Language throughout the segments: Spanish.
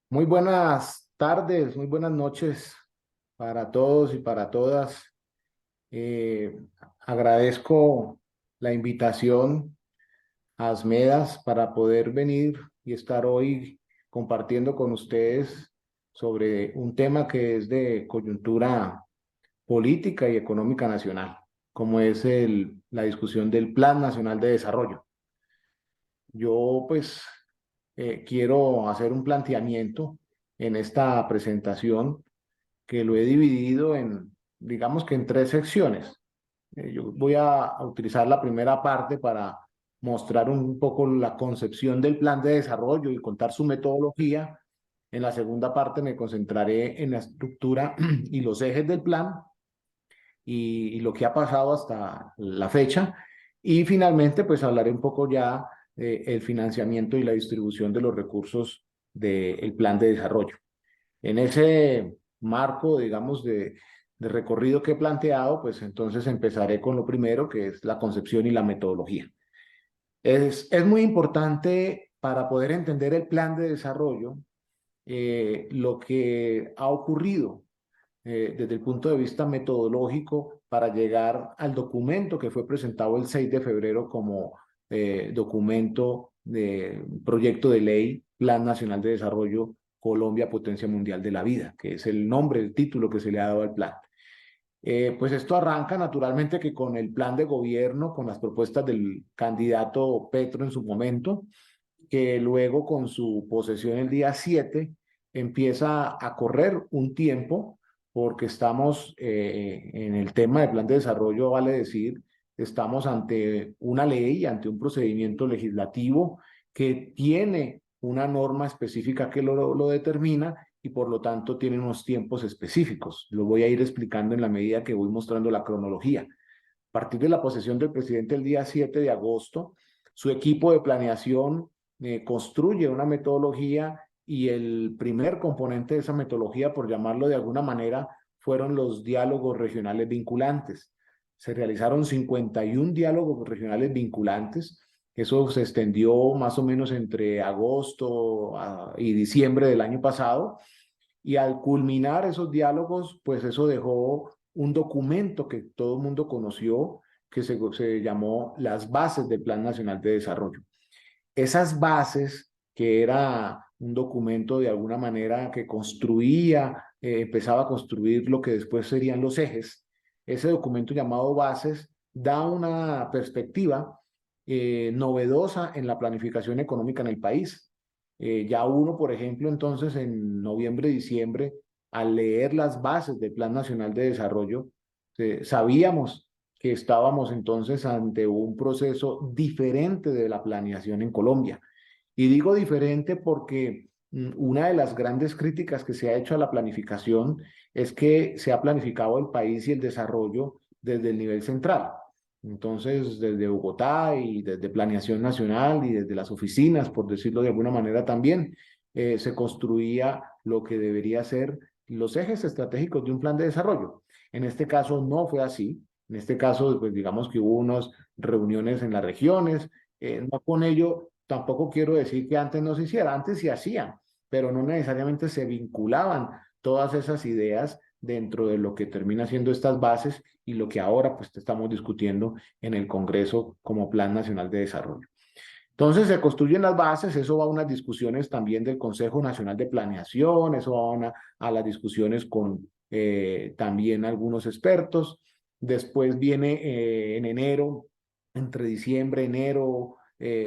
Muy buenas tardes, muy buenas noches para todos y para todas. Eh, Agradezco la invitación a Asmedas para poder venir y estar hoy compartiendo con ustedes sobre un tema que es de coyuntura política y económica nacional, como es la discusión del Plan Nacional de Desarrollo. Yo pues quiero hacer un planteamiento en esta presentación que lo he dividido digamos que en tres secciones. Yo voy a utilizar la primera parte para mostrar un poco la concepción del plan de desarrollo y contar su metodología. En la segunda parte me concentraré en la estructura y los ejes del plan y lo que ha pasado hasta la fecha. Y finalmente, pues hablaré un poco ya del financiamiento y la distribución de los recursos del plan de desarrollo. En ese marco, digamos, de recorrido que he planteado, pues entonces empezaré con lo primero, que es la concepción y la metodología. Es muy importante para poder entender el plan de desarrollo lo que ha ocurrido desde el punto de vista metodológico para llegar al documento que fue presentado el 6 de febrero como documento de proyecto de ley Plan Nacional de Desarrollo Colombia, Potencia Mundial de la Vida, que es el nombre, el título que se le ha dado al plan. Pues esto arranca naturalmente que con el plan de gobierno, con las propuestas del candidato Petro en su momento, que luego con su posesión el día 7 empieza a correr un tiempo porque estamos en el tema del plan de desarrollo, vale decir, estamos ante una ley, ante un procedimiento legislativo que tiene una norma específica que lo determina y por lo tanto tiene unos tiempos específicos. Lo voy a ir explicando en la medida que voy mostrando la cronología. A partir de la posesión del presidente el día 7 de agosto, su equipo de planeación construye una metodología y el primer componente de esa metodología, por llamarlo de alguna manera, fueron los diálogos regionales vinculantes. Se realizaron 51 diálogos regionales vinculantes. Eso se extendió más o menos entre agosto y diciembre del año pasado. Y al culminar esos diálogos, pues eso dejó un documento que todo el mundo conoció, que se llamó las bases del Plan Nacional de Desarrollo. Esas bases, que era un documento de alguna manera que construía, empezaba a construir lo que después serían los ejes, ese documento llamado bases da una perspectiva novedosa en la planificación económica en el país. Ya uno, por ejemplo, entonces en noviembre, diciembre, al leer las bases del Plan Nacional de Desarrollo, sabíamos que estábamos entonces ante un proceso diferente de la planeación en Colombia. Y digo diferente porque una de las grandes críticas que se ha hecho a la planificación es que se ha planificado el país y el desarrollo desde el nivel central. Entonces, desde Bogotá y desde Planeación Nacional y desde las oficinas, por decirlo de alguna manera también, se construía lo que debería ser los ejes estratégicos de un plan de desarrollo. En este caso no fue así. En este caso, pues digamos que hubo unas reuniones en las regiones. No con ello, tampoco quiero decir que antes no se hiciera, antes se hacían, pero no necesariamente se vinculaban todas esas ideas dentro de lo que termina siendo estas bases y lo que ahora pues estamos discutiendo en el Congreso como Plan Nacional de Desarrollo. Entonces se construyen las bases, eso va a unas discusiones también del Consejo Nacional de Planeación, eso va a las discusiones con también algunos expertos. Después viene en enero, entre diciembre, enero,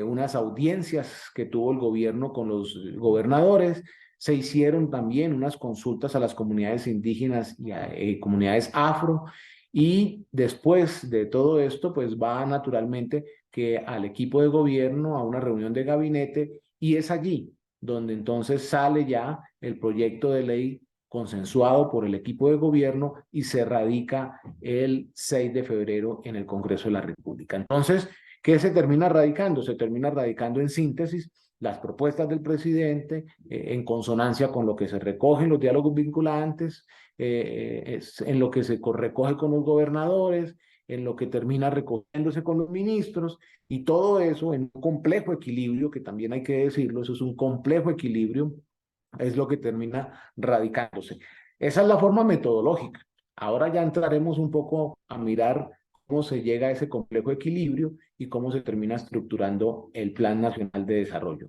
unas audiencias que tuvo el gobierno con los gobernadores. Se hicieron también unas consultas a las comunidades indígenas y a comunidades afro. Y después de todo esto, pues va naturalmente que al equipo de gobierno, a una reunión de gabinete, y es allí donde entonces sale ya el proyecto de ley consensuado por el equipo de gobierno y se radica el 6 de febrero en el Congreso de la República. Entonces, ¿qué se termina radicando? Se termina radicando en síntesis las propuestas del presidente en consonancia con lo que se recoge en los diálogos vinculantes, en lo que se recoge con los gobernadores, en lo que termina recogiéndose con los ministros, y todo eso en un complejo equilibrio, que también hay que decirlo, eso es un complejo equilibrio es lo que termina radicándose. Esa es la forma metodológica. Ahora ya entraremos un poco a mirar cómo se llega a ese complejo equilibrio y cómo se termina estructurando el Plan Nacional de Desarrollo.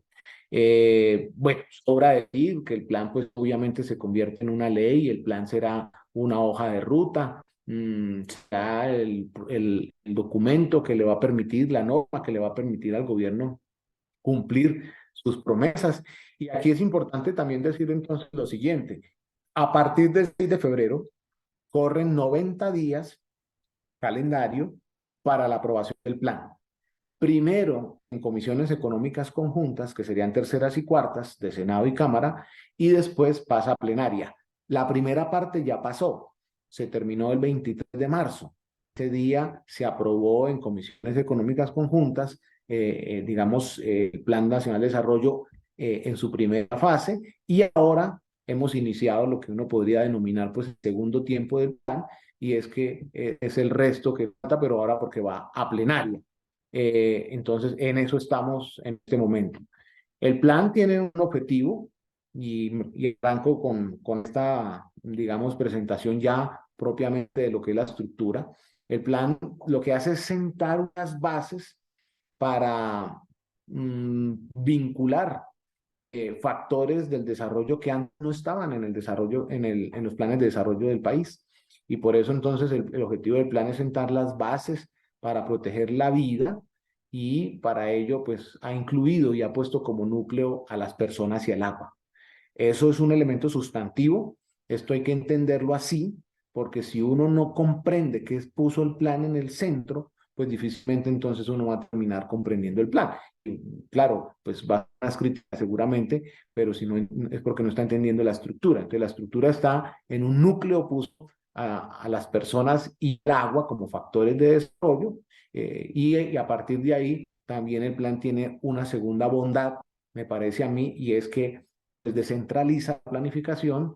Bueno, sobra decir que el plan pues obviamente se convierte en una ley, el plan será una hoja de ruta, será el documento que le va a permitir, la norma que le va a permitir al gobierno cumplir sus promesas. Y aquí es importante también decir entonces lo siguiente, a partir del 6 de febrero corren 90 días calendario para la aprobación del plan. Primero en comisiones económicas conjuntas, que serían terceras y cuartas de Senado y Cámara, y después pasa a plenaria. La primera parte ya pasó, se terminó el 23 de marzo. Ese día se aprobó en comisiones económicas conjuntas, digamos, el Plan Nacional de Desarrollo en su primera fase, y ahora hemos iniciado lo que uno podría denominar pues el segundo tiempo del plan, y es que es el resto que falta, pero ahora porque va a plenaria. Entonces, en eso estamos en este momento. El plan tiene un objetivo y arranco con esta, digamos, presentación ya propiamente de lo que es la estructura. El plan lo que hace es sentar unas bases para vincular factores del desarrollo que antes no estaban en el desarrollo, en los planes de desarrollo del país. Y por eso entonces el objetivo del plan es sentar las bases para proteger la vida y para ello pues ha incluido y ha puesto como núcleo a las personas y al agua. Eso es un elemento sustantivo, esto hay que entenderlo así, porque si uno no comprende qué puso el plan en el centro, pues difícilmente entonces uno va a terminar comprendiendo el plan. Y claro, pues va a ser crítica seguramente, pero si no es porque no está entendiendo la estructura. Entonces la estructura está en un núcleo, puso a las personas y el agua como factores de desarrollo, y a partir de ahí también el plan tiene una segunda bondad, me parece a mí, y es que descentraliza la planificación,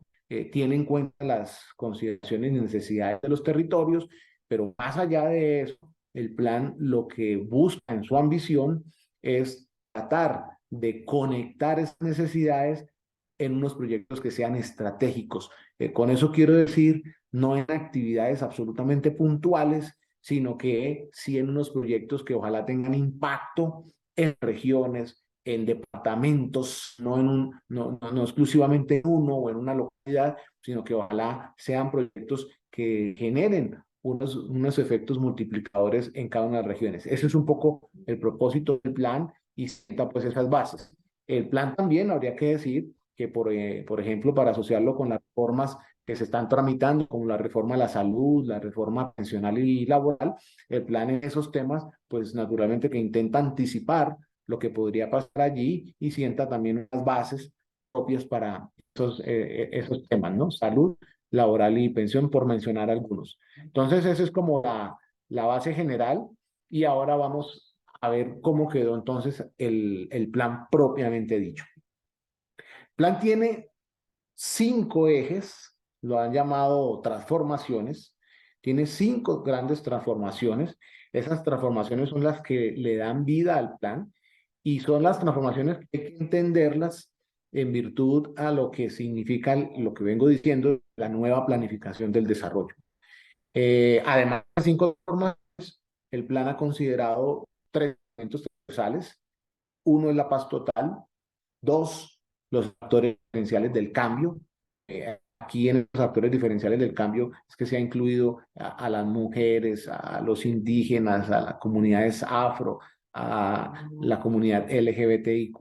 tiene en cuenta las consideraciones y necesidades de los territorios, pero más allá de eso, el plan lo que busca en su ambición es tratar de conectar esas necesidades en unos proyectos que sean estratégicos. Con eso quiero decir, no en actividades absolutamente puntuales, sino que sí en unos proyectos que ojalá tengan impacto en regiones, en departamentos, no exclusivamente en uno o en una localidad, sino que ojalá sean proyectos que generen unos efectos multiplicadores en cada una de las regiones. Ese es un poco el propósito del plan y sienta pues esas bases. El plan también habría que decir que, por ejemplo, para asociarlo con las reformas que se están tramitando, como la reforma de la salud, la reforma pensional y laboral, el plan en esos temas, pues naturalmente que intenta anticipar lo que podría pasar allí y sienta también unas bases propias para esos temas, ¿no? Salud, laboral y pensión, por mencionar algunos. Entonces, esa es como la base general y ahora vamos a ver cómo quedó entonces el plan propiamente dicho. El plan tiene 5 ejes, lo han llamado transformaciones, tiene 5 grandes transformaciones. Esas transformaciones son las que le dan vida al plan y son las transformaciones que hay que entenderlas en virtud a lo que significa lo que vengo diciendo, la nueva planificación del desarrollo. Además de las 5 transformaciones, el plan ha considerado 3 elementos transversales. Uno es la paz total, 2, los factores diferenciales del cambio. Aquí en los factores diferenciales del cambio es que se ha incluido a las mujeres, a los indígenas, a las comunidades afro, a la comunidad LGBTIQ+,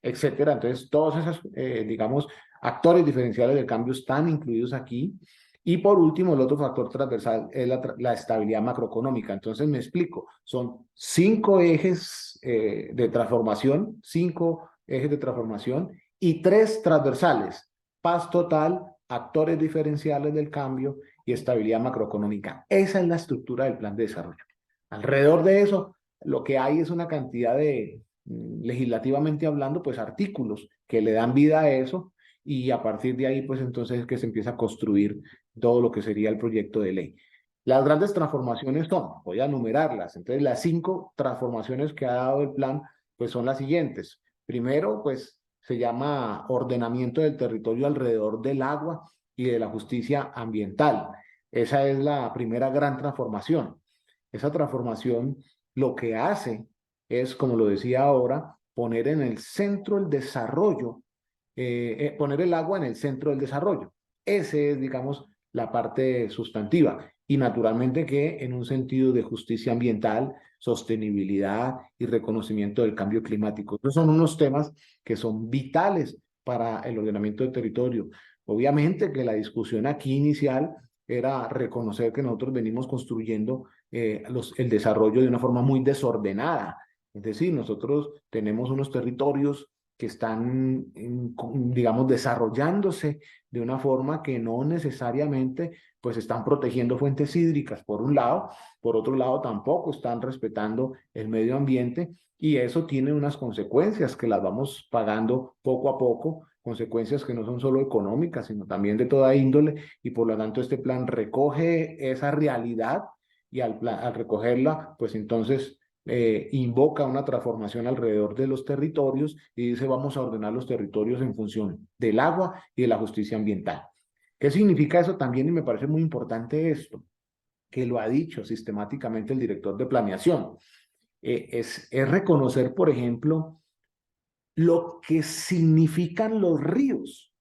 etcétera. Entonces, todos esos, digamos, actores diferenciales del cambio están incluidos aquí. Y por último, el otro factor transversal es la estabilidad macroeconómica. Entonces, me explico, son 5 ejes de transformación, 5 ejes de transformación y 3 transversales, paz total, actores diferenciales del cambio y estabilidad macroeconómica. Esa es la estructura del plan de desarrollo. Alrededor de eso, lo que hay es una cantidad de, legislativamente hablando, pues artículos que le dan vida a eso y a partir de ahí, pues entonces es que se empieza a construir todo lo que sería el proyecto de ley. Las grandes transformaciones son, voy a enumerarlas, entonces las 5 transformaciones que ha dado el plan, pues son las siguientes. Primero, pues se llama ordenamiento del territorio alrededor del agua y de la justicia ambiental. Esa es la primera gran transformación. Esa transformación lo que hace es, como lo decía ahora, poner en el centro el desarrollo, poner el agua en el centro del desarrollo. Ese es, digamos, la parte sustantiva. Y naturalmente que en un sentido de justicia ambiental, sostenibilidad y reconocimiento del cambio climático. Esos son unos temas que son vitales para el ordenamiento del territorio. Obviamente que la discusión aquí inicial era reconocer que nosotros venimos construyendo el desarrollo de una forma muy desordenada. Es decir, nosotros tenemos unos territorios que están, digamos, desarrollándose de una forma que no necesariamente pues están protegiendo fuentes hídricas, por un lado, por otro lado tampoco están respetando el medio ambiente y eso tiene unas consecuencias que las vamos pagando poco a poco, consecuencias que no son solo económicas, sino también de toda índole y por lo tanto este plan recoge esa realidad y al recogerla, pues entonces invoca una transformación alrededor de los territorios y dice vamos a ordenar los territorios en función del agua y de la justicia ambiental. ¿Qué significa eso también? Y me parece muy importante esto, que lo ha dicho sistemáticamente el director de planeación. Es reconocer, por ejemplo, lo que significan los ríos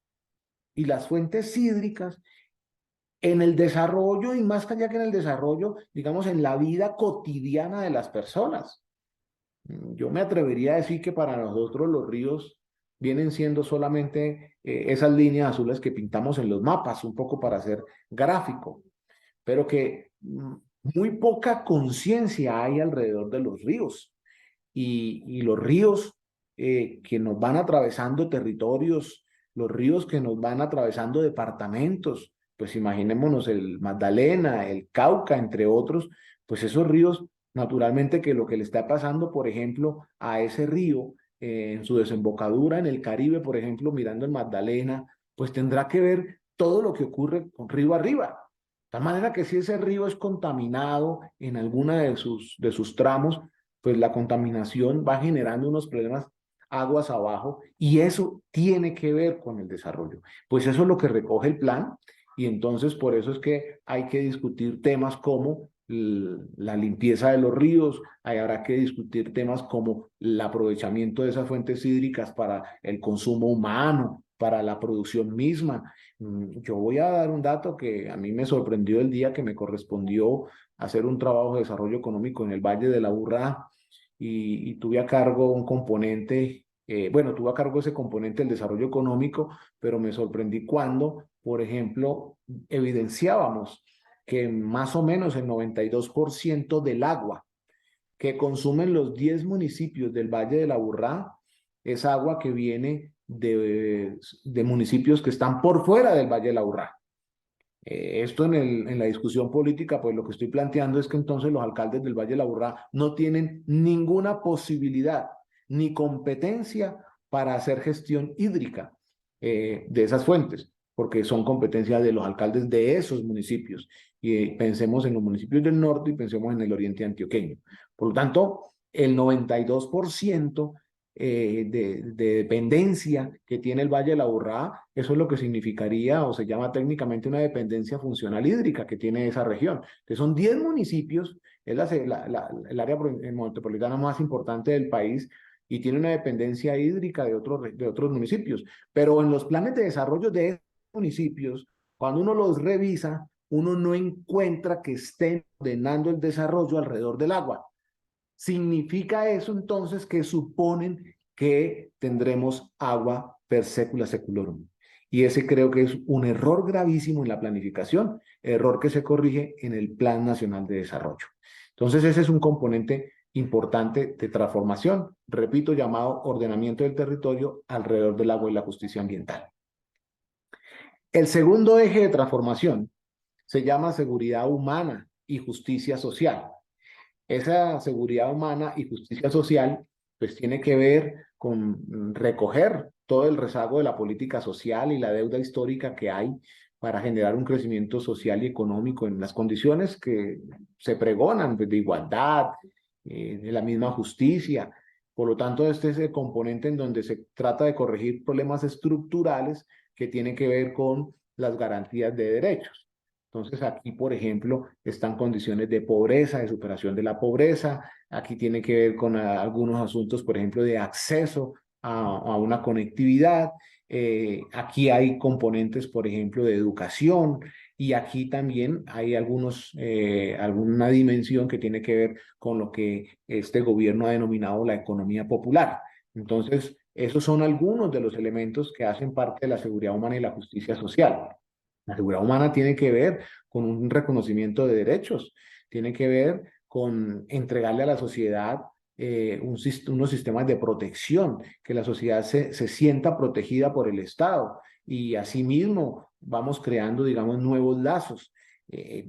y las fuentes hídricas en el desarrollo y más allá que en el desarrollo, digamos, en la vida cotidiana de las personas. Yo me atrevería a decir que para nosotros los ríos vienen siendo solamente esas líneas azules que pintamos en los mapas, un poco para hacer gráfico, pero que muy poca conciencia hay alrededor de los ríos. Y los ríos que nos van atravesando territorios, los ríos que nos van atravesando departamentos, pues imaginémonos el Magdalena, el Cauca, entre otros, pues esos ríos, naturalmente que lo que le está pasando, por ejemplo, a ese río en su desembocadura en el Caribe, por ejemplo, mirando el Magdalena, pues tendrá que ver todo lo que ocurre con río arriba. De tal manera que si ese río es contaminado en alguna de sus tramos, pues la contaminación va generando unos problemas aguas abajo y eso tiene que ver con el desarrollo. Pues eso es lo que recoge el plan y entonces por eso es que hay que discutir temas como la limpieza de los ríos, habrá que discutir temas como el aprovechamiento de esas fuentes hídricas para el consumo humano, para la producción misma. Yo voy a dar un dato que a mí me sorprendió el día que me correspondió hacer un trabajo de desarrollo económico en el Valle de la Aburrá y tuve a cargo un componente, bueno, tuve a cargo ese componente del desarrollo económico, pero me sorprendí cuando, por ejemplo, evidenciábamos que más o menos el 92% del agua que consumen los 10 municipios del Valle de la Aburrá es agua que viene de municipios que están por fuera del Valle de la Aburrá. Esto en la discusión política, pues lo que estoy planteando es que entonces los alcaldes del Valle de la Aburrá no tienen ninguna posibilidad ni competencia para hacer gestión hídrica de esas fuentes, porque son competencias de los alcaldes de esos municipios. Y pensemos en los municipios del norte y pensemos en el oriente antioqueño. Por lo tanto, el 92% de dependencia que tiene el Valle de la Aburrá, eso es lo que significaría o se llama técnicamente una dependencia funcional hídrica que tiene esa región, que son 10 municipios, es el área metropolitana más importante del país y tiene una dependencia hídrica de otros municipios, pero en los planes de desarrollo de esos municipios, cuando uno los revisa, uno no encuentra que estén ordenando el desarrollo alrededor del agua. ¿Significa eso entonces que suponen que tendremos agua per secula seculorum? Y ese creo que es un error gravísimo en la planificación, error que se corrige en el Plan Nacional de Desarrollo. Entonces ese es un componente importante de transformación, repito, llamado ordenamiento del territorio alrededor del agua y la justicia ambiental. El segundo eje de transformación se llama seguridad humana y justicia social. Esa seguridad humana y justicia social, pues tiene que ver con recoger todo el rezago de la política social y la deuda histórica que hay para generar un crecimiento social y económico en las condiciones que se pregonan pues, de igualdad, de la misma justicia. Por lo tanto, este es el componente en donde se trata de corregir problemas estructurales que tienen que ver con las garantías de derechos. Entonces, aquí, por ejemplo, están condiciones de pobreza, de superación de la pobreza. Aquí tiene que ver con algunos asuntos, por ejemplo, de acceso a una conectividad. Aquí hay componentes, por ejemplo, de educación. Y aquí también hay alguna dimensión que tiene que ver con lo que este gobierno ha denominado la economía popular. Entonces, esos son algunos de los elementos que hacen parte de la seguridad humana y la justicia social. La seguridad humana tiene que ver con un reconocimiento de derechos, tiene que ver con entregarle a la sociedad unos sistemas de protección, que la sociedad se sienta protegida por el Estado y asimismo vamos creando, digamos, nuevos lazos.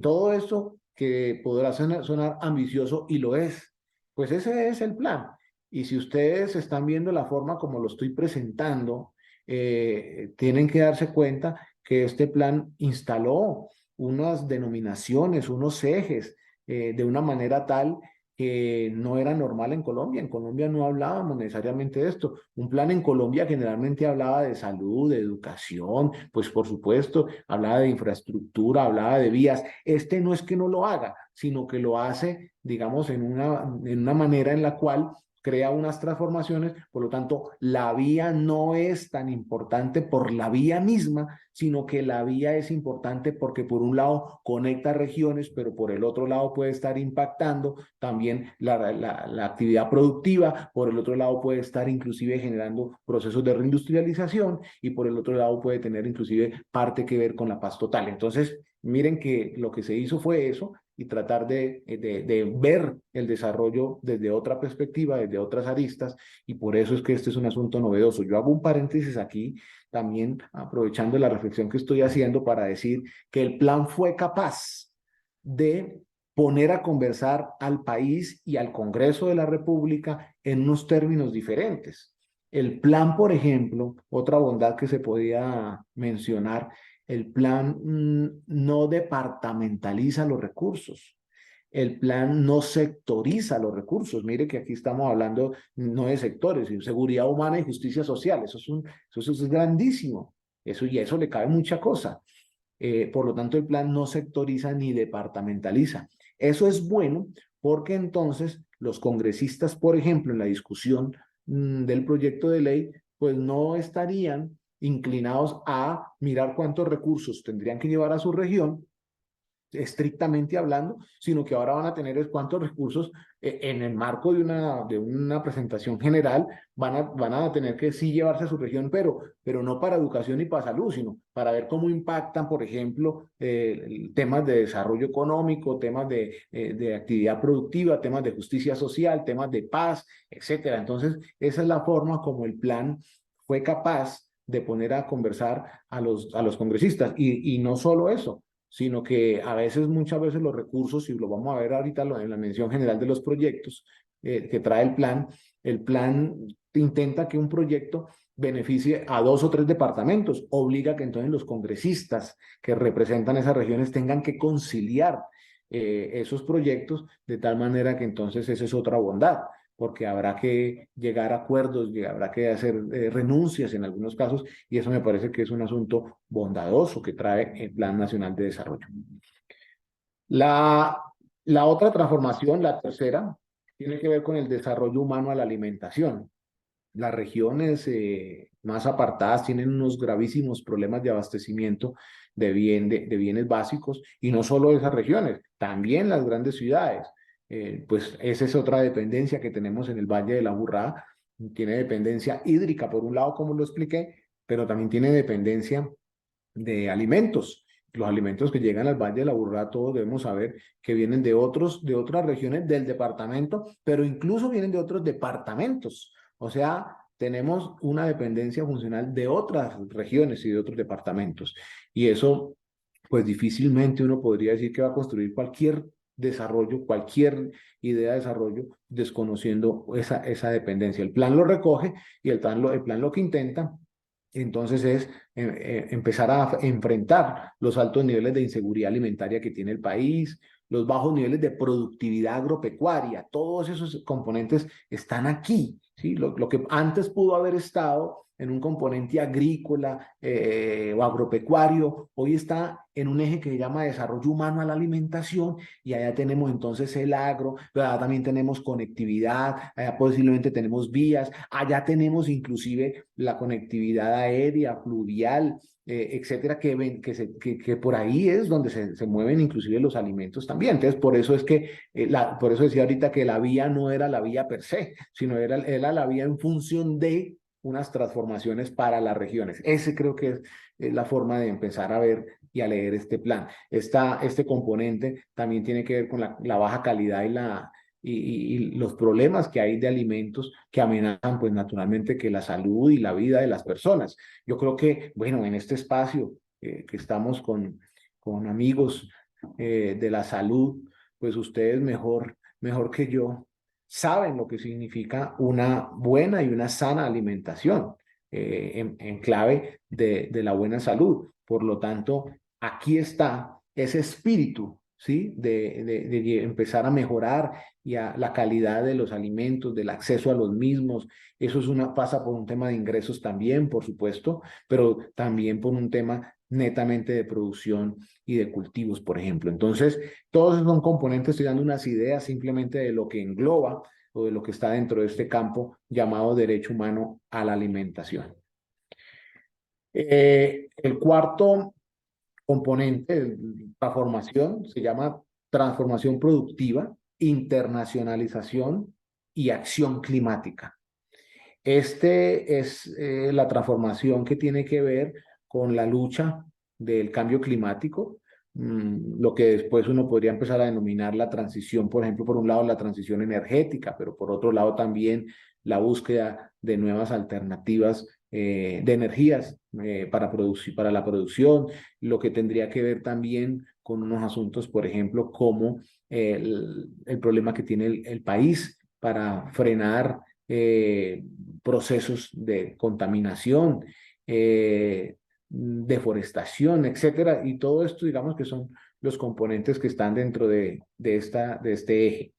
Todo esto que podrá sonar ambicioso y lo es, pues ese es el plan. Y si ustedes están viendo la forma como lo estoy presentando, tienen que darse cuenta que este plan instaló unas denominaciones, unos ejes, de una manera tal que no era normal en Colombia. En Colombia no hablábamos necesariamente de esto. Un plan en Colombia generalmente hablaba de salud, de educación, pues por supuesto, hablaba de infraestructura, hablaba de vías. Este no es que no lo haga, sino que lo hace, digamos, en una manera en la cual crea unas transformaciones, por lo tanto, la vía no es tan importante por la vía misma, sino que la vía es importante porque por un lado conecta regiones, pero por el otro lado puede estar impactando también la actividad productiva, por el otro lado puede estar inclusive generando procesos de reindustrialización y por el otro lado puede tener inclusive parte que ver con la paz total. Entonces, miren que lo que se hizo fue eso y tratar de ver el desarrollo desde otra perspectiva, desde otras aristas, y por eso es que este es un asunto novedoso. Yo hago un paréntesis aquí, también aprovechando la reflexión que estoy haciendo para decir que el plan fue capaz de poner a conversar al país y al Congreso de la República en unos términos diferentes. El plan, por ejemplo, otra bondad que se podía mencionar, el plan no departamentaliza los recursos. El plan no sectoriza los recursos. Mire que aquí estamos hablando no de sectores, sino seguridad humana y justicia social. Eso es grandísimo. Y a eso le cabe mucha cosa. Por lo tanto, el plan no sectoriza ni departamentaliza. Eso es bueno porque entonces los congresistas, por ejemplo, en la discusión del proyecto de ley, pues no estarían inclinados a mirar cuántos recursos tendrían que llevar a su región, estrictamente hablando, sino que ahora van a tener es cuántos recursos en el marco de una presentación general van a tener que sí llevarse a su región, pero no para educación y para salud, sino para ver cómo impactan, por ejemplo, temas de desarrollo económico, temas de actividad productiva, temas de justicia social, temas de paz, etcétera. Entonces, esa es la forma como el plan fue capaz de poner a conversar a los congresistas. Y no solo eso, sino que a veces, muchas veces los recursos, y lo vamos a ver ahorita en la mención general de los proyectos que trae el plan intenta que un proyecto beneficie a 2 o 3 departamentos, obliga que entonces los congresistas que representan esas regiones tengan que conciliar esos proyectos de tal manera que entonces esa es otra bondad, porque habrá que llegar a acuerdos, y habrá que hacer renuncias en algunos casos, y eso me parece que es un asunto bondadoso que trae el Plan Nacional de Desarrollo. La, la otra transformación, la tercera, tiene que ver con el desarrollo humano a la alimentación. Las regiones más apartadas tienen unos gravísimos problemas de abastecimiento de bienes básicos, y no solo esas regiones, también las grandes ciudades. Pues esa es otra dependencia que tenemos en el Valle de la Aburrá. Tiene dependencia hídrica, por un lado, como lo expliqué, pero también tiene dependencia de alimentos. Los alimentos que llegan al Valle de la Aburrá, todos debemos saber que vienen de otras regiones del departamento, pero incluso vienen de otros departamentos. O sea, tenemos una dependencia funcional de otras regiones y de otros departamentos. Y eso, pues difícilmente uno podría decir que va a construir cualquier desarrollo, cualquier idea de desarrollo, desconociendo esa dependencia. El plan lo recoge y el plan lo que intenta entonces es empezar a enfrentar los altos niveles de inseguridad alimentaria que tiene el país, los bajos niveles de productividad agropecuaria. Todos esos componentes están aquí ¿sí? Lo que antes pudo haber estado en un componente agrícola o agropecuario, hoy está en un eje que se llama desarrollo humano a la alimentación, y allá tenemos entonces el agro, pero allá también tenemos conectividad, allá posiblemente tenemos vías, allá tenemos inclusive la conectividad aérea, fluvial, etcétera, que por ahí es donde se mueven inclusive los alimentos también. Entonces, por eso es que, por eso decía ahorita que la vía no era la vía per se, sino era la vía en función de unas transformaciones para las regiones. Ese creo que es la forma de empezar a ver y a leer este plan. Este componente también tiene que ver con la baja calidad y los problemas que hay de alimentos que amenazan, pues naturalmente, que la salud y la vida de las personas. Yo creo que, bueno, en este espacio que estamos con amigos de la salud, pues ustedes mejor que yo saben lo que significa una buena y una sana alimentación en clave de la buena salud. Por lo tanto, aquí está ese espíritu, ¿sí? De empezar a mejorar la calidad de los alimentos, del acceso a los mismos. Eso pasa por un tema de ingresos también, por supuesto, pero también por un tema netamente de producción y de cultivos, por ejemplo. Entonces, todos esos son componentes, estoy dando unas ideas simplemente de lo que engloba o de lo que está dentro de este campo llamado derecho humano a la alimentación. El cuarto componente de transformación se llama transformación productiva, internacionalización y acción climática. Este es la transformación que tiene que ver con la lucha del cambio climático, lo que después uno podría empezar a denominar la transición, por ejemplo, por un lado la transición energética, pero por otro lado también la búsqueda de nuevas alternativas de energías para la producción, lo que tendría que ver también con unos asuntos, por ejemplo, como el problema que tiene el país para frenar procesos de contaminación, deforestación, etcétera. Y todo esto, digamos que son los componentes que están dentro de este eje.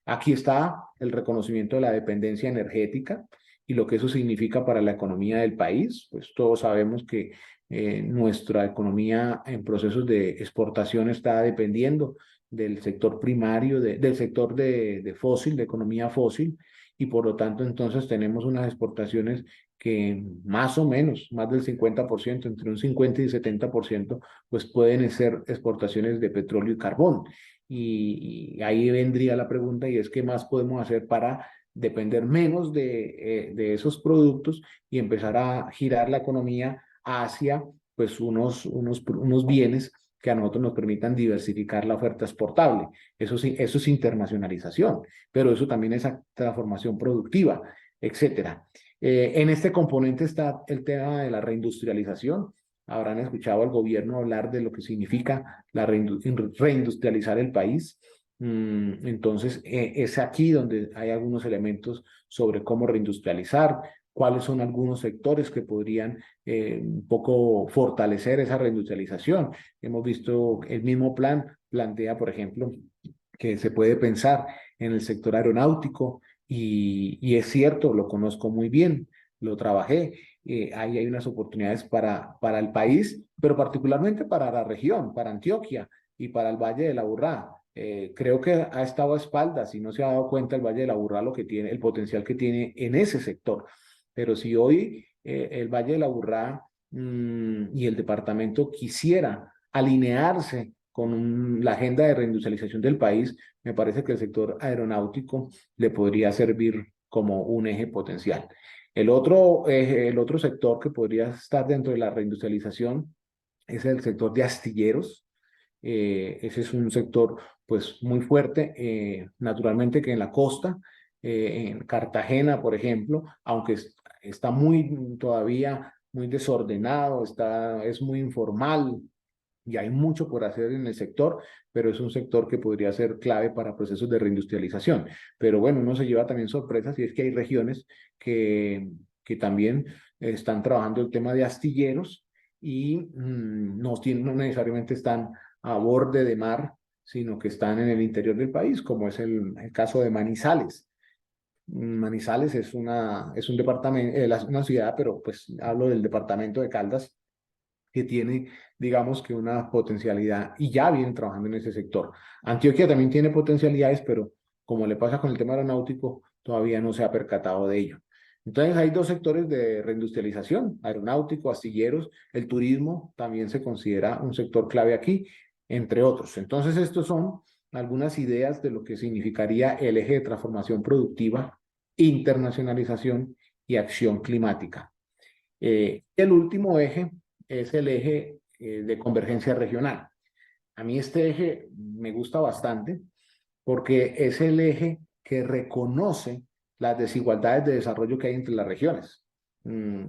Aquí está el reconocimiento de la dependencia energética y lo que eso significa para la economía del país. Pues todos sabemos que nuestra economía en procesos de exportación está dependiendo del sector primario, del sector de fósil, de economía fósil, y por lo tanto entonces tenemos unas exportaciones que más o menos, más del 50%, entre un 50 y 70%, pues pueden ser exportaciones de petróleo y carbón. Y ahí vendría la pregunta, y es qué más podemos hacer para depender menos de esos productos y empezar a girar la economía hacia pues unos bienes que a nosotros nos permitan diversificar la oferta exportable. Eso sí, eso es internacionalización, pero eso también es transformación productiva, etcétera. En este componente está el tema de la reindustrialización. Habrán escuchado al gobierno hablar de lo que significa reindustrializar el país. Entonces, es aquí donde hay algunos elementos sobre cómo reindustrializar, cuáles son algunos sectores que podrían un poco fortalecer esa reindustrialización. Hemos visto el mismo plan, plantea, por ejemplo, que se puede pensar en el sector aeronáutico y es cierto, lo conozco muy bien, lo trabajé. Ahí hay unas oportunidades para el país, pero particularmente para la región, para Antioquia y para el Valle de la Aburrá. Creo que ha estado a espaldas y no se ha dado cuenta el Valle de la Aburrá lo que tiene, el potencial que tiene en ese sector. Pero si hoy el Valle de la Aburrá y el departamento quisiera alinearse con la agenda de reindustrialización del país, me parece que el sector aeronáutico le podría servir como un eje potencial. El otro sector que podría estar dentro de la reindustrialización es el sector de astilleros. Ese es un sector pues muy fuerte, naturalmente que en la costa, en Cartagena, por ejemplo, aunque está todavía muy desordenado, es muy informal, y hay mucho por hacer en el sector, pero es un sector que podría ser clave para procesos de reindustrialización. Pero bueno, uno se lleva también sorpresas, y es que hay regiones que también están trabajando el tema de astilleros y no necesariamente están a borde de mar, sino que están en el interior del país, como es el caso de Manizales. Manizales es un departamento, una ciudad, pero pues hablo del departamento de Caldas, que tiene, digamos que una potencialidad y ya viene trabajando en ese sector. Antioquia también tiene potencialidades, pero como le pasa con el tema aeronáutico, todavía no se ha percatado de ello. Entonces hay dos sectores de reindustrialización, aeronáutico, astilleros, el turismo también se considera un sector clave aquí, entre otros. Entonces estos son algunas ideas de lo que significaría el eje de transformación productiva, internacionalización y acción climática. El último eje es el eje de convergencia regional. A mí este eje me gusta bastante porque es el eje que reconoce las desigualdades de desarrollo que hay entre las regiones. Mm,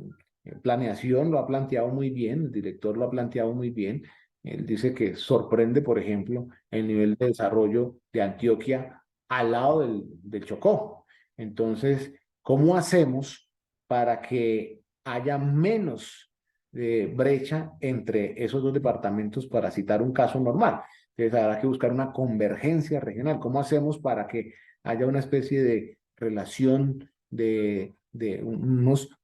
Planeación lo ha planteado muy bien, el director lo ha planteado muy bien. Él dice que sorprende, por ejemplo, el nivel de desarrollo de Antioquia al lado del Chocó. Entonces, ¿cómo hacemos para que haya menos brecha entre esos dos departamentos, para citar un caso normal? Entonces habrá que buscar una convergencia regional. ¿Cómo hacemos para que haya una especie de relación,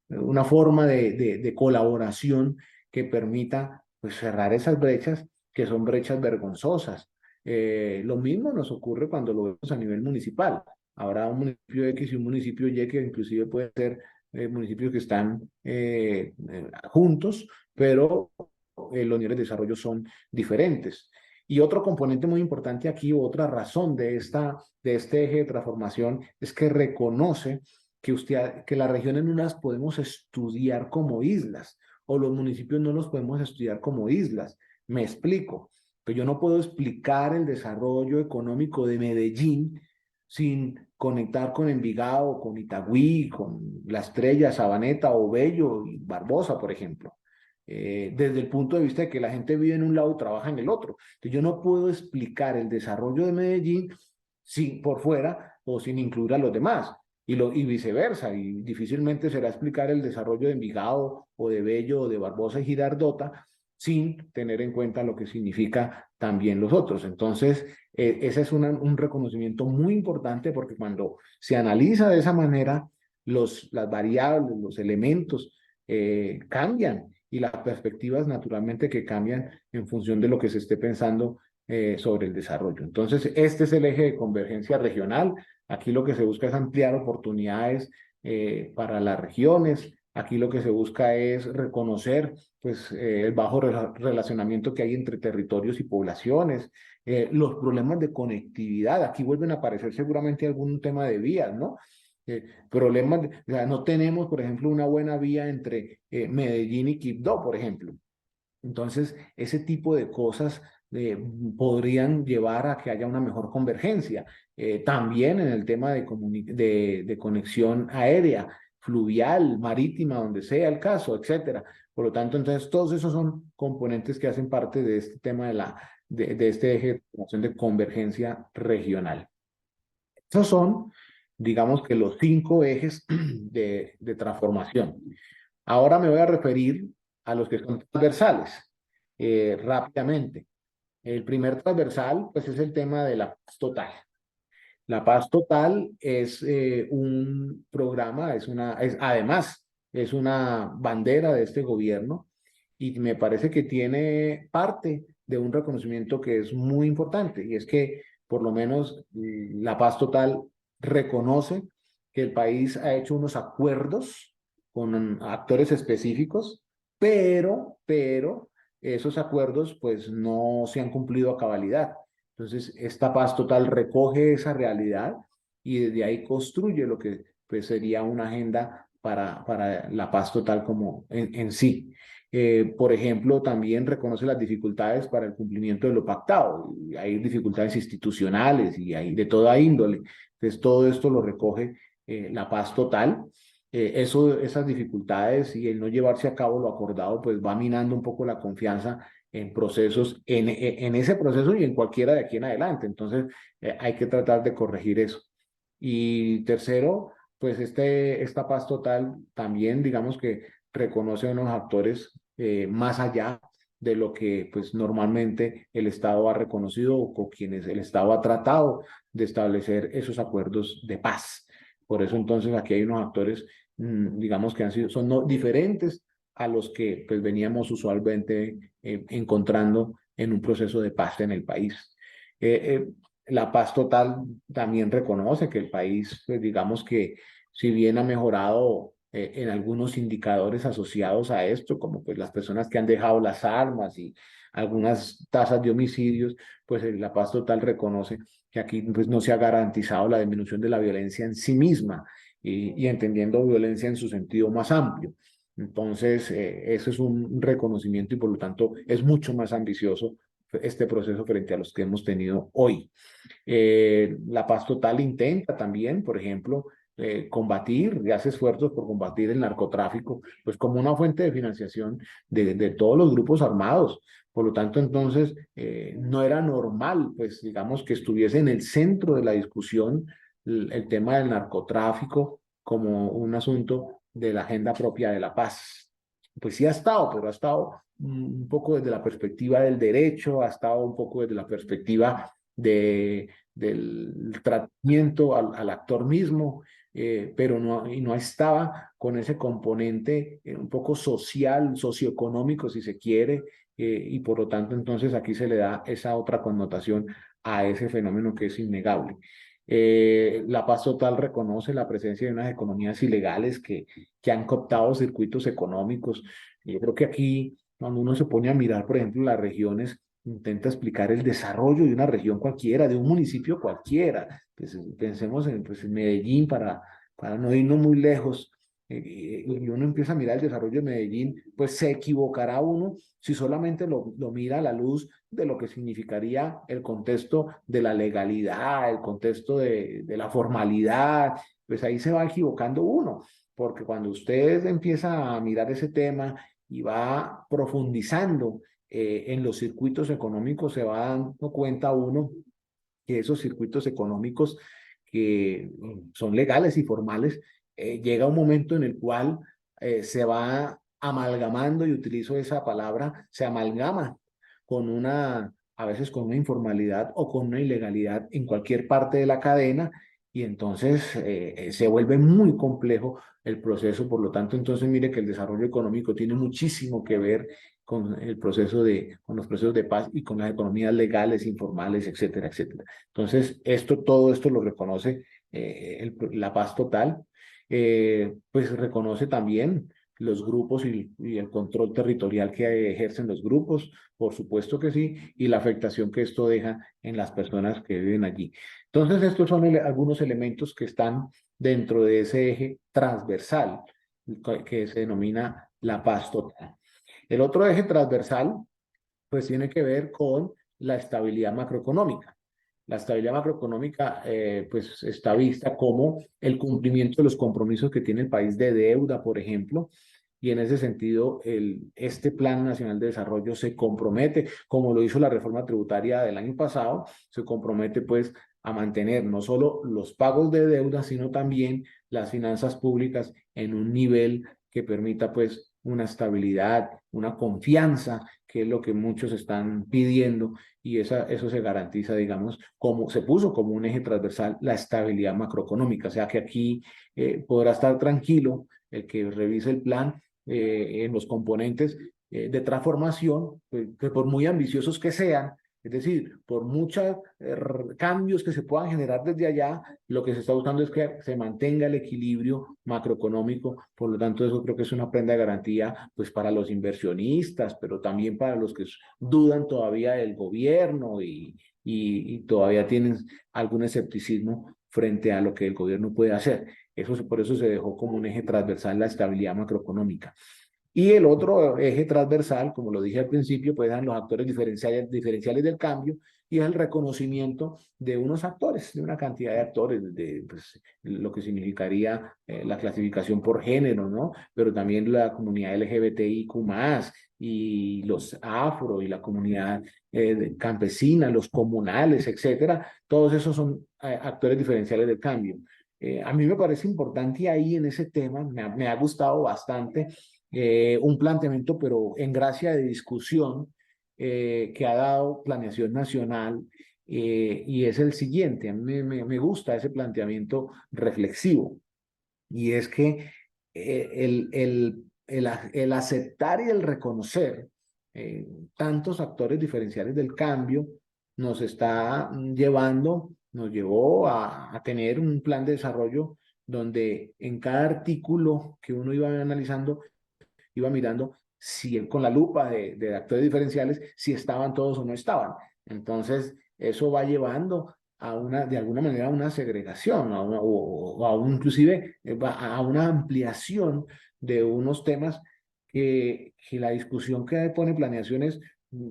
una forma de colaboración que permita pues, cerrar esas brechas que son brechas vergonzosas? Lo mismo nos ocurre cuando lo vemos a nivel municipal. Habrá un municipio X y un municipio Y que inclusive pueden ser municipios que están juntos, pero los niveles de desarrollo son diferentes. Y otro componente muy importante aquí, otra razón de este eje de transformación, es que reconoce que las regiones no las podemos estudiar como islas, o los municipios no los podemos estudiar como islas. Me explico, que yo no puedo explicar el desarrollo económico de Medellín sin conectar con Envigado, con Itagüí, con La Estrella, Sabaneta, Bello y Barbosa, por ejemplo. Desde el punto de vista de que la gente vive en un lado y trabaja en el otro. Entonces, yo no puedo explicar el desarrollo de Medellín sin, por fuera o sin incluir a los demás. Y viceversa, y difícilmente será explicar el desarrollo de Envigado o de Bello o de Barbosa y Girardota sin tener en cuenta lo que significa también los otros. Entonces, ese es un reconocimiento muy importante porque cuando se analiza de esa manera, las variables, los elementos cambian y las perspectivas naturalmente que cambian en función de lo que se esté pensando sobre el desarrollo. Entonces, este es el eje de convergencia regional. Aquí lo que se busca es ampliar oportunidades para las regiones. Aquí lo que se busca es reconocer pues, el bajo relacionamiento que hay entre territorios y poblaciones, los problemas de conectividad. Aquí vuelven a aparecer seguramente algún tema de vías, ¿no? Problemas, o sea, no tenemos, por ejemplo, una buena vía entre Medellín y Quibdó, por ejemplo. Entonces, ese tipo de cosas podrían llevar a que haya una mejor convergencia. También en el tema de conexión aérea, fluvial, marítima, donde sea el caso, etcétera. Por lo tanto, entonces, todos esos son componentes que hacen parte de este tema de este eje de promoción de convergencia regional. Esos son, digamos que los 5 ejes de transformación. Ahora me voy a referir a los que son transversales, rápidamente. El primer transversal, pues es el tema de la paz total. La paz total es un programa, además, es una bandera de este gobierno y me parece que tiene parte de un reconocimiento que es muy importante y es que por lo menos la paz total reconoce que el país ha hecho unos acuerdos con actores específicos, pero esos acuerdos pues no se han cumplido a cabalidad. Entonces, esta paz total recoge esa realidad y desde ahí construye lo que pues, sería una agenda para la paz total como en sí. Por ejemplo, también reconoce las dificultades para el cumplimiento de lo pactado. Y hay dificultades institucionales y hay de toda índole. Entonces, todo esto lo recoge la paz total. Esas dificultades y el no llevarse a cabo lo acordado, pues va minando un poco la confianza en procesos, en ese proceso y en cualquiera de aquí en adelante. Entonces, hay que tratar de corregir eso. Y tercero, pues esta paz total también, digamos que reconoce a unos actores más allá de lo que pues normalmente el Estado ha reconocido o con quienes el Estado ha tratado de establecer esos acuerdos de paz. Por eso entonces aquí hay unos actores, digamos que han sido, son no, diferentes a los que pues veníamos usualmente encontrando en un proceso de paz en el país. La Paz Total también reconoce que el país, pues digamos que si bien ha mejorado en algunos indicadores asociados a esto, como pues las personas que han dejado las armas y algunas tasas de homicidios, pues La Paz Total reconoce que aquí pues no se ha garantizado la disminución de la violencia en sí misma y entendiendo violencia en su sentido más amplio. Entonces, eso es un reconocimiento y por lo tanto es mucho más ambicioso este proceso frente a los que hemos tenido hoy. La Paz Total intenta también, por ejemplo, combatir y hace esfuerzos por combatir el narcotráfico, pues como una fuente de financiación de todos los grupos armados. Por lo tanto, entonces, no era normal, pues digamos, que estuviese en el centro de la discusión el tema del narcotráfico como un asunto de la agenda propia de la paz. Pues sí ha estado, pero ha estado un poco desde la perspectiva del derecho, ha estado un poco desde la perspectiva del tratamiento al actor mismo, pero no estaba con ese componente un poco social, socioeconómico, si se quiere, y por lo tanto entonces aquí se le da esa otra connotación a ese fenómeno que es innegable. La Paz Total reconoce la presencia de unas economías ilegales que han cooptado circuitos económicos. Yo creo que aquí, cuando uno se pone a mirar, por ejemplo, las regiones, intenta explicar el desarrollo de una región cualquiera, de un municipio cualquiera. Pues, pensemos en, pues, en Medellín para no irnos muy lejos. Y uno empieza a mirar el desarrollo de Medellín, pues se equivocará uno si solamente lo mira a la luz de lo que significaría el contexto de la legalidad, el contexto de la formalidad, pues ahí se va equivocando uno, porque cuando usted empieza a mirar ese tema y va profundizando en los circuitos económicos, se va dando cuenta uno que esos circuitos económicos que son legales y formales, llega un momento en el cual se va amalgamando, y utilizo esa palabra, se amalgama con a veces con una informalidad o con una ilegalidad en cualquier parte de la cadena, y entonces se vuelve muy complejo el proceso. Por lo tanto, entonces mire que el desarrollo económico tiene muchísimo que ver con el proceso con los procesos de paz y con las economías legales, informales, etcétera, etcétera. Entonces, todo esto lo reconoce la Paz Total, pues reconoce también los grupos y el control territorial que ejercen los grupos, por supuesto que sí, y la afectación que esto deja en las personas que viven allí. Entonces, estos son algunos elementos que están dentro de ese eje transversal que se denomina la paz total. El otro eje transversal pues tiene que ver con la estabilidad macroeconómica. La estabilidad macroeconómica pues está vista como el cumplimiento de los compromisos que tiene el país de deuda, por ejemplo, y en ese sentido este Plan Nacional de Desarrollo se compromete, como lo hizo la reforma tributaria del año pasado, se compromete pues a mantener no solo los pagos de deuda, sino también las finanzas públicas en un nivel que permita pues una estabilidad, una confianza, que es lo que muchos están pidiendo, y eso se garantiza, digamos, como se puso como un eje transversal la estabilidad macroeconómica. O sea que aquí podrá estar tranquilo el que revise el plan en los componentes de transformación, pues, que por muy ambiciosos que sean, es decir, por muchos cambios que se puedan generar desde allá, lo que se está buscando es que se mantenga el equilibrio macroeconómico. Por lo tanto, eso creo que es una prenda de garantía pues, para los inversionistas, pero también para los que dudan todavía del gobierno y todavía tienen algún escepticismo frente a lo que el gobierno puede hacer. Por eso se dejó como un eje transversal la estabilidad macroeconómica. Y el otro eje transversal, como lo dije al principio, pues eran los actores diferenciales del cambio, y es el reconocimiento de unos actores, de una cantidad de actores, de pues, lo que significaría la clasificación por género, ¿no? Pero también la comunidad LGBTIQ+, y los afro, y la comunidad campesina, los comunales, etcétera. Todos esos son actores diferenciales del cambio. A mí me parece importante ahí en ese tema, me ha gustado bastante un planteamiento, pero en gracia de discusión, que ha dado Planeación Nacional, y es el siguiente. A mí me gusta ese planteamiento reflexivo. y es que el aceptar y el reconocer tantos actores diferenciales del cambio nos está llevando, nos llevó a tener un plan de desarrollo donde en cada artículo que uno iba analizando, iba mirando si con la lupa de actores diferenciales, si estaban todos o no estaban. Entonces, eso va llevando a una, de alguna manera, a una segregación, o a un, inclusive a una ampliación de unos temas que la discusión que pone planeación es,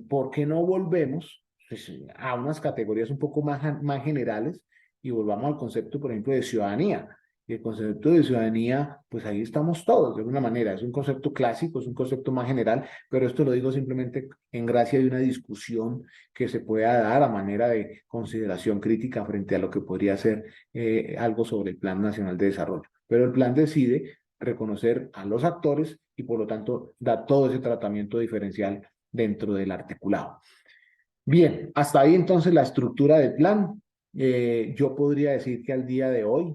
¿por qué no volvemos pues, a unas categorías un poco más generales y volvamos al concepto, por ejemplo, de ciudadanía? Y el concepto de ciudadanía, pues ahí estamos todos, de alguna manera. Es un concepto clásico, es un concepto más general, pero esto lo digo simplemente en gracia de una discusión que se pueda dar a manera de consideración crítica frente a lo que podría ser algo sobre el Plan Nacional de Desarrollo. Pero el plan decide reconocer a los actores y por lo tanto da todo ese tratamiento diferencial dentro del articulado. Bien, hasta ahí entonces la estructura del plan. Yo podría decir que al día de hoy,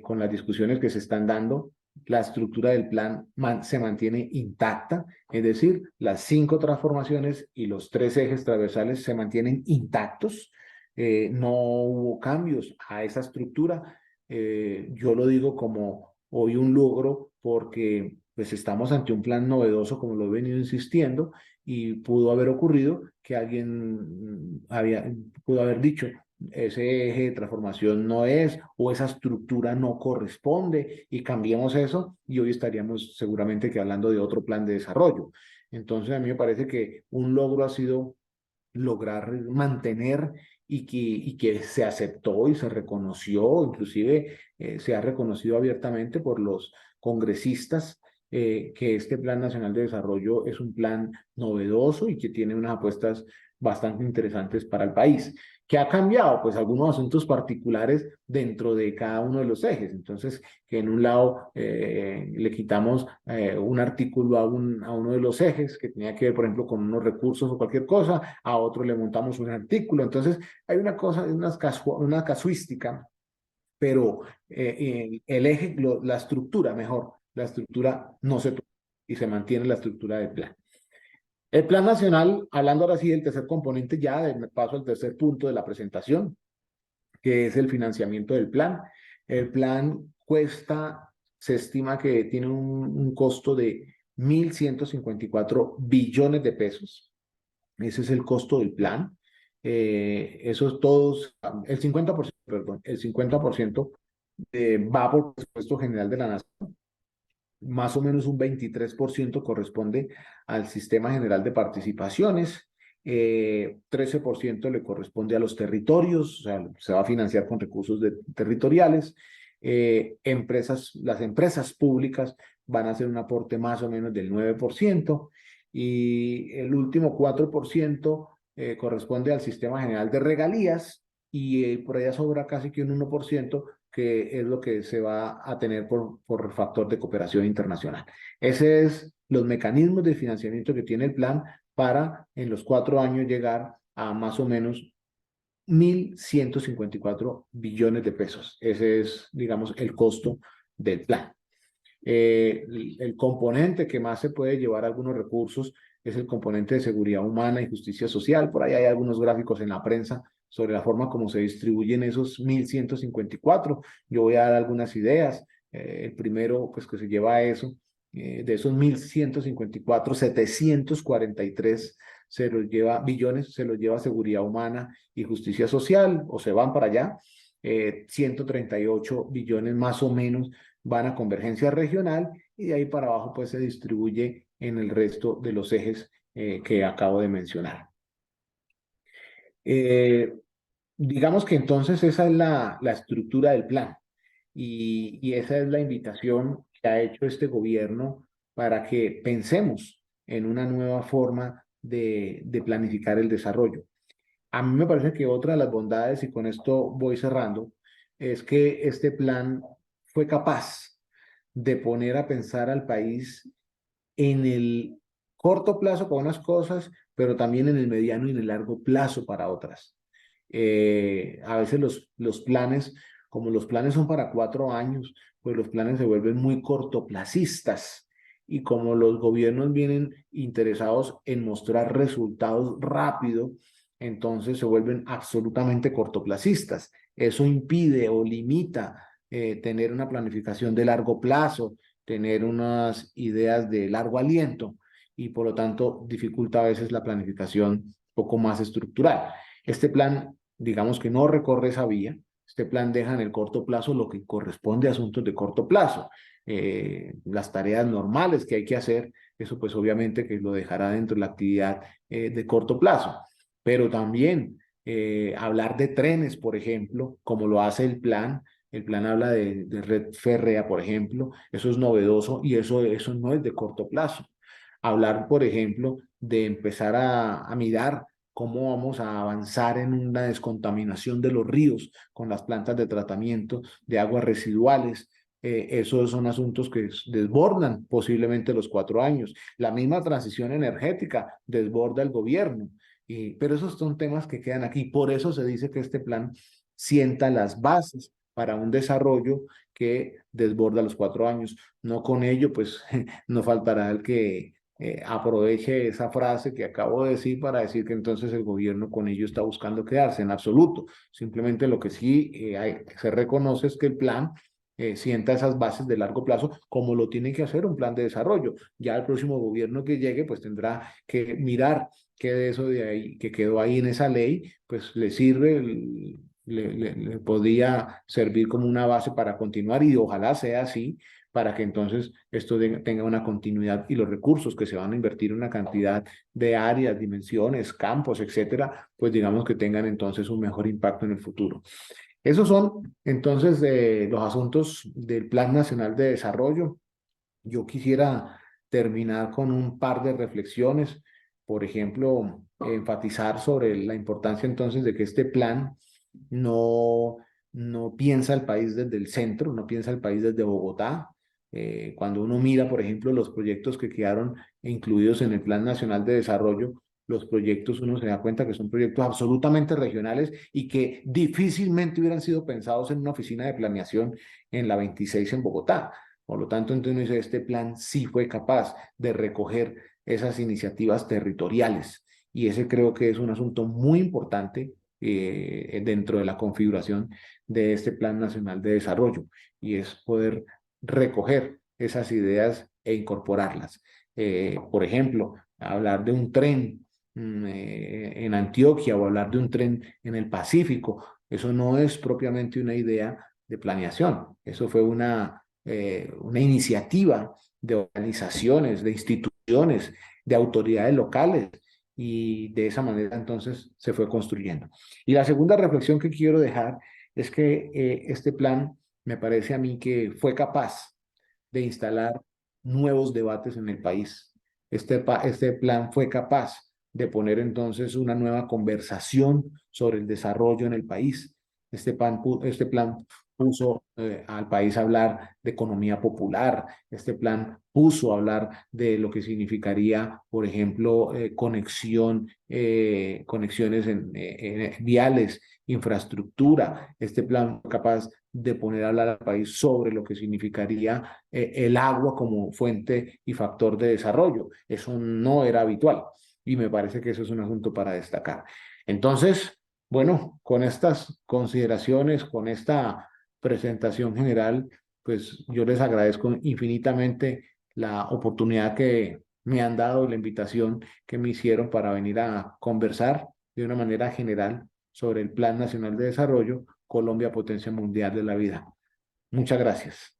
con las discusiones que se están dando, la estructura del plan se mantiene intacta, es decir, las 5 transformaciones y los 3 ejes transversales se mantienen intactos. No hubo cambios a esa estructura. Yo lo digo como hoy un logro porque pues estamos ante un plan novedoso, como lo he venido insistiendo, y pudo haber ocurrido que alguien pudo haber dicho, ese eje de transformación no es, o esa estructura no corresponde, y cambiemos eso, y hoy estaríamos seguramente que hablando de otro plan de desarrollo. Entonces, a mí me parece que un logro ha sido lograr mantener y que se aceptó y se reconoció, inclusive se ha reconocido abiertamente por los congresistas que este Plan Nacional de Desarrollo es un plan novedoso y que tiene unas apuestas bastante interesantes para el país. ¿Qué ha cambiado? Pues algunos asuntos particulares dentro de cada uno de los ejes. Entonces, que en un lado le quitamos un artículo a uno de los ejes que tenía que ver, por ejemplo, con unos recursos o cualquier cosa, a otro le montamos un artículo. Entonces, hay una cosa, una casuística, pero el eje, la estructura, mejor, la estructura no se toca y se mantiene la estructura del plan. El plan nacional, hablando ahora sí del tercer componente, ya de paso al tercer punto de la presentación, que es el financiamiento del plan. El plan cuesta, se estima que tiene un costo de 1.154 billones de pesos. Ese es el costo del plan. Eso es todos, el 50%, perdón, el 50% va por presupuesto general de la nación. Más o menos un 23% corresponde al sistema general de participaciones, 13% le corresponde a los territorios, o sea, se va a financiar con recursos territoriales. Las empresas públicas van a hacer un aporte más o menos del 9%, y el último 4% corresponde al sistema general de regalías, y por allá sobra casi que un 1%, que es lo que se va a tener por factor de cooperación internacional. Ese es los mecanismos de financiamiento que tiene el plan para en los 4 años llegar a más o menos 1.154 billones de pesos. Ese es, digamos, el costo del plan. El componente que más se puede llevar algunos recursos es el componente de seguridad humana y justicia social. Por ahí hay algunos gráficos en la prensa sobre la forma como se distribuyen esos 1.154. Yo voy a dar algunas ideas. El primero, pues, que se lleva a eso, de esos 1.154, 743 se los lleva, billones, se los lleva seguridad humana y justicia social, o se van para allá. 138 billones más o menos van a convergencia regional, y de ahí para abajo pues se distribuye en el resto de los ejes que acabo de mencionar. Eh, digamos que entonces esa es la estructura del plan, y esa es la invitación que ha hecho este gobierno para que pensemos en una nueva forma de planificar el desarrollo. A mí me parece que otra de las bondades, y con esto voy cerrando, es que este plan fue capaz de poner a pensar al país en el corto plazo para unas cosas, pero también en el mediano y en el largo plazo para otras. A veces los planes como los planes son para 4 años, pues los planes se vuelven muy cortoplacistas. Y como los gobiernos vienen interesados en mostrar resultados rápido, entonces se vuelven absolutamente cortoplacistas. Eso impide o limita tener una planificación de largo plazo, tener unas ideas de largo aliento y por lo tanto dificulta a veces la planificación un poco más estructural. Este plan, digamos que no recorre esa vía. Este plan deja en el corto plazo lo que corresponde a asuntos de corto plazo. Las tareas normales que hay que hacer, eso pues obviamente que lo dejará dentro de la actividad de corto plazo. Pero también hablar de trenes, por ejemplo, como lo hace el plan habla de red férrea, por ejemplo, eso es novedoso y eso no es de corto plazo. Hablar, por ejemplo, de empezar a mirar cómo vamos a avanzar en una descontaminación de los ríos con las plantas de tratamiento de aguas residuales. Esos son asuntos que desbordan posiblemente los 4 años. La misma transición energética desborda el gobierno. Pero esos son temas que quedan aquí. Por eso se dice que este plan sienta las bases para un desarrollo que desborda los 4 años. No con ello, pues no faltará el que aproveche esa frase que acabo de decir para decir que entonces el gobierno con ello está buscando quedarse en absoluto. Simplemente lo que sí se reconoce es que el plan sienta esas bases de largo plazo como lo tiene que hacer un plan de desarrollo. Ya el próximo gobierno que llegue pues tendrá que mirar qué de eso de ahí que quedó ahí en esa ley pues le sirve, le podría servir como una base para continuar y ojalá sea así para que entonces esto tenga una continuidad y los recursos que se van a invertir en una cantidad de áreas, dimensiones, campos, etcétera, pues digamos que tengan entonces un mejor impacto en el futuro. Esos son entonces los asuntos del Plan Nacional de Desarrollo. Yo quisiera terminar con un par de reflexiones, por ejemplo, enfatizar sobre la importancia entonces de que este plan no, no piensa el país desde el centro, no piensa el país desde Bogotá. Cuando uno mira, por ejemplo, los proyectos que quedaron incluidos en el Plan Nacional de Desarrollo, los proyectos uno se da cuenta que son proyectos absolutamente regionales y que difícilmente hubieran sido pensados en una oficina de planeación en la 26 en Bogotá. Por lo tanto, entonces este plan sí fue capaz de recoger esas iniciativas territoriales y ese creo que es un asunto muy importante dentro de la configuración de este Plan Nacional de Desarrollo y es poder recoger esas ideas e incorporarlas. Por ejemplo, hablar de un tren en Antioquia o hablar de un tren en el Pacífico, eso no es propiamente una idea de planeación, eso fue una iniciativa de organizaciones, de instituciones, de autoridades locales y de esa manera entonces se fue construyendo. Y la segunda reflexión que quiero dejar es que este plan me parece a mí que fue capaz de instalar nuevos debates en el país. Este plan fue capaz de poner entonces una nueva conversación sobre el desarrollo en el país. Este plan puso al país a hablar de economía popular. Este plan puso a hablar de lo que significaría, por ejemplo, conexiones viales, infraestructura. Este plan fue capaz de poner a hablar al país sobre lo que significaría el agua como fuente y factor de desarrollo. Eso no era habitual y me parece que eso es un asunto para destacar. Entonces, bueno, con estas consideraciones, con esta presentación general, pues yo les agradezco infinitamente la oportunidad que me han dado y la invitación que me hicieron para venir a conversar de una manera general sobre el Plan Nacional de Desarrollo, Colombia Potencia Mundial de la Vida. Muchas gracias.